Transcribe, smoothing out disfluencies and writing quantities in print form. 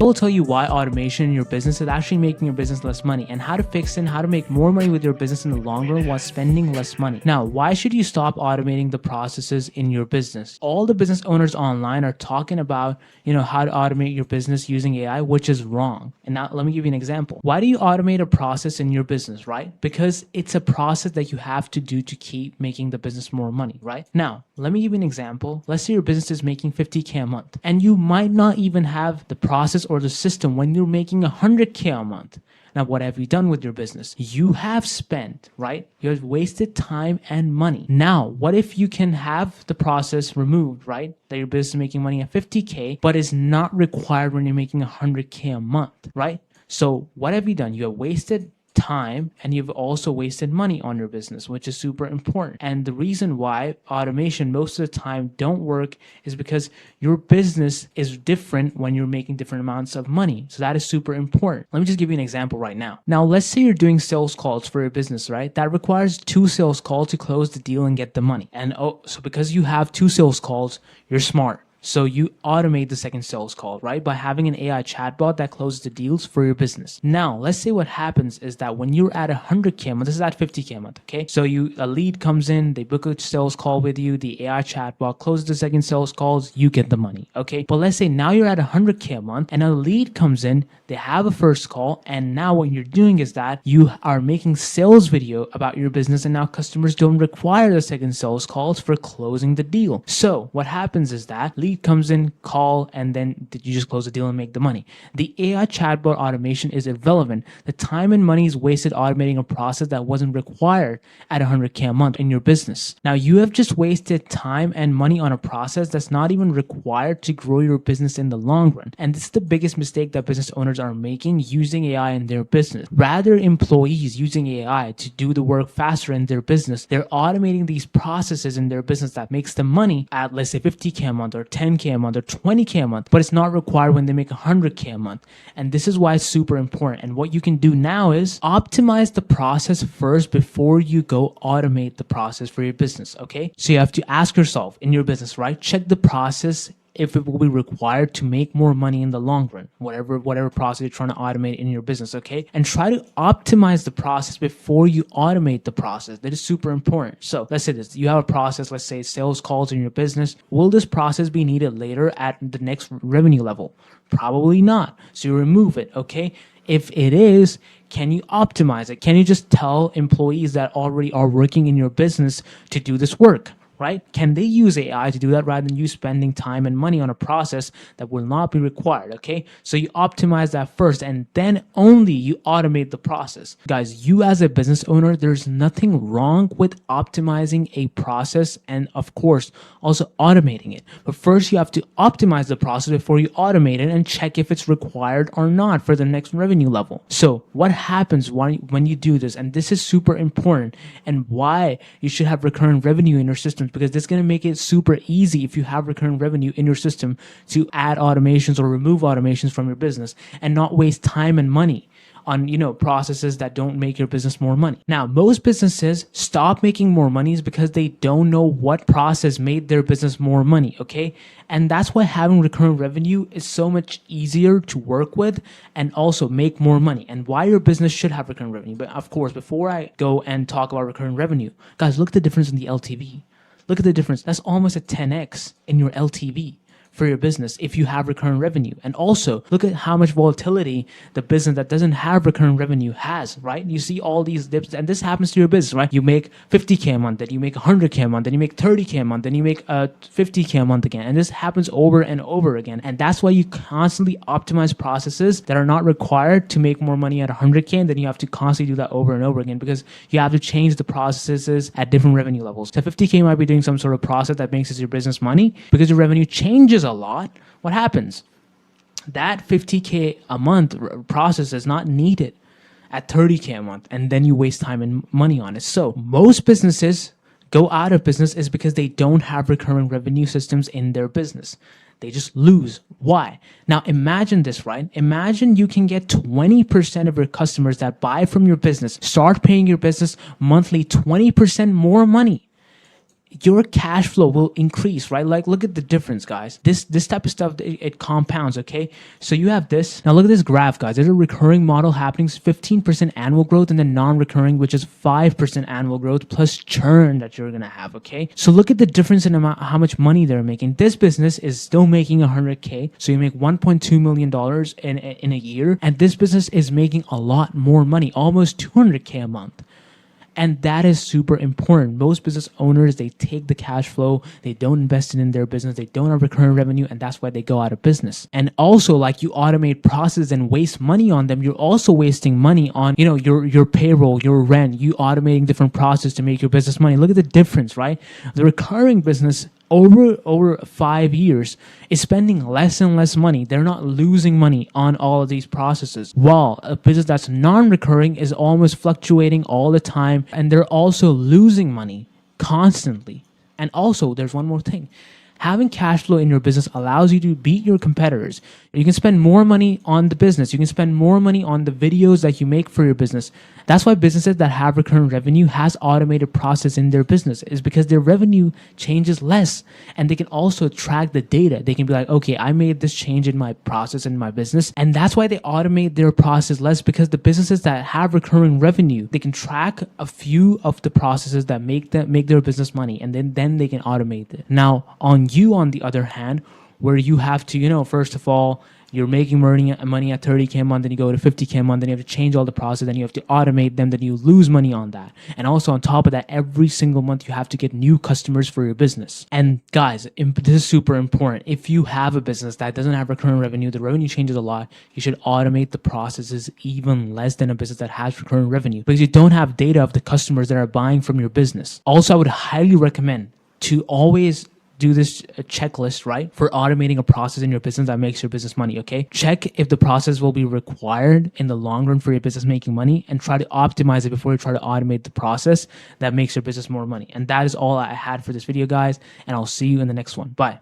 will tell you why automation in your business is actually making your business less money, and how to fix it and how to make more money with your business in the long run while spending less money. Now, why should you stop automating the processes in your business? All the business owners online are talking about, how to automate your business using AI, which is wrong. And now let me give you an example. Why do you automate a process in your business, right? Because it's a process that you have to do to keep making the business more money, right? Now, let me give you an example. Let's say your business is making $50K a month, and you might not even have the process or the system when you're making $100K a month. Now, what have you done with your business? You have spent, right? You have wasted time and money. Now, what if you can have the process removed, right? That your business is making money at $50K, but is not required when you're making $100K a month, right? So what have you done? You have wasted time and you've also wasted money on your business, which is super important. And the reason why automation most of the time don't work is because your business is different when you're making different amounts of money. So that is super important. Let me just give you an example right now. Now, let's say you're doing sales calls for your business, right? That requires 2 sales calls to close the deal and get the money. And so because you have 2 sales calls, you're smart. So you automate the second sales call, right? By having an AI chatbot that closes the deals for your business. Now, let's say what happens is that when you're at 100K a month, this is at 50K a month, okay? So a lead comes in, they book a sales call with you, the AI chatbot closes the second sales calls, you get the money, okay? But let's say now you're at 100K a month and a lead comes in, they have a first call, and now what you're doing is that you are making sales video about your business, and now customers don't require the second sales calls for closing the deal. So what happens is that lead comes in, call, and then you just close the deal and make the money. The AI chatbot automation is irrelevant. The time and money is wasted automating a process that wasn't required at 100K a month in your business. Now, you have just wasted time and money on a process that's not even required to grow your business in the long run. And this is the biggest mistake that business owners are making using AI in their business. Rather, employees using AI to do the work faster in their business, they're automating these processes in their business that makes them money at, let's say, 50K a month or 10K a month or 20K a month, but it's not required when they make 100K a month. And this is why it's super important. And what you can do now is optimize the process first before you go automate the process for your business, okay? So you have to ask yourself in your business, right? Check the process if it will be required to make more money in the long run, whatever process you're trying to automate in your business, okay? And try to optimize the process before you automate the process. That is super important. So let's say this, you have a process, let's say sales calls in your business. Will this process be needed later at the next revenue level? Probably not. So you remove it, okay? If it is, can you optimize it? Can you just tell employees that already are working in your business to do this work? Right? Can they use AI to do that rather than you spending time and money on a process that will not be required? Okay. So you optimize that first and then only you automate the process. Guys, you as a business owner, there's nothing wrong with optimizing a process and of course also automating it. But first you have to optimize the process before you automate it and check if it's required or not for the next revenue level. So what happens when you do this? And this is super important and why you should have recurrent revenue in your system, because this is going to make it super easy if you have recurring revenue in your system to add automations or remove automations from your business and not waste time and money on, processes that don't make your business more money. Now, most businesses stop making more money is because they don't know what process made their business more money, okay? And that's why having recurring revenue is so much easier to work with and also make more money, and why your business should have recurring revenue. But of course, before I go and talk about recurring revenue, guys, look at the difference in the LTV. Look at the difference. That's almost a 10x in your LTV for your business if you have recurring revenue. And also look at how much volatility the business that doesn't have recurring revenue has, right? You see all these dips, and this happens to your business, right? You make 50K a month, then you make 100K a month, then you make 30K a month, then you make 50K a month again. And this happens over and over again. And that's why you constantly optimize processes that are not required to make more money at 100K. And then you have to constantly do that over and over again because you have to change the processes at different revenue levels. So 50K might be doing some sort of process that makes your business money. Because your revenue changes a lot, what happens? That 50K a month process is not needed at 30K a month, and then you waste time and money on it. So most businesses go out of business is because they don't have recurring revenue systems in their business. They just lose. Why? Now imagine this, right? Imagine you can get 20% of your customers that buy from your business, start paying your business monthly 20% more money. your cash flow will increase, right? Like, look at the difference, guys. This type of stuff, it compounds, okay? So you have this. Now look at this graph, guys. There's a recurring model happening, 15% annual growth, and then non-recurring, which is 5% annual growth plus churn that you're gonna have, okay? So look at the difference in how much money they're making. This business is still making 100K, so you make $1.2 million in a year, and this business is making a lot more money, almost 200K a month. And that is super important. Most business owners, they take the cash flow, they don't invest it in their business, they don't have recurring revenue, and that's why they go out of business. And also, like, you automate processes and waste money on them, you're also wasting money on, your payroll, your rent, you automating different processes to make your business money. Look at the difference, right? The recurring business over 5 years is spending less and less money. They're not losing money on all of these processes, while a business that's non-recurring is almost fluctuating all the time, and they're also losing money constantly. And also, there's one more thing. Having cash flow in your business allows you to beat your competitors. You can spend more money on the business. You can spend more money on the videos that you make for your business. That's why businesses that have recurring revenue has automated process in their business, is because their revenue changes less, and they can also track the data. They can be like, okay, I made this change in my process in my business, and that's why they automate their process less, because the businesses that have recurring revenue, they can track a few of the processes that make their business money, and then they can automate it. Now, on you, on the other hand, where you have to, first of all, you're making money at 30K a month, then you go to 50K a month, then you have to change all the process, then you have to automate them, then you lose money on that. And also on top of that, every single month you have to get new customers for your business. And guys, this is super important. If you have a business that doesn't have recurring revenue, the revenue changes a lot, you should automate the processes even less than a business that has recurring revenue, because you don't have data of the customers that are buying from your business. Also, I would highly recommend to always do this checklist, right? For automating a process in your business that makes your business money, okay? Check if the process will be required in the long run for your business making money, and try to optimize it before you try to automate the process that makes your business more money. And that is all I had for this video, guys. And I'll see you in the next one. Bye.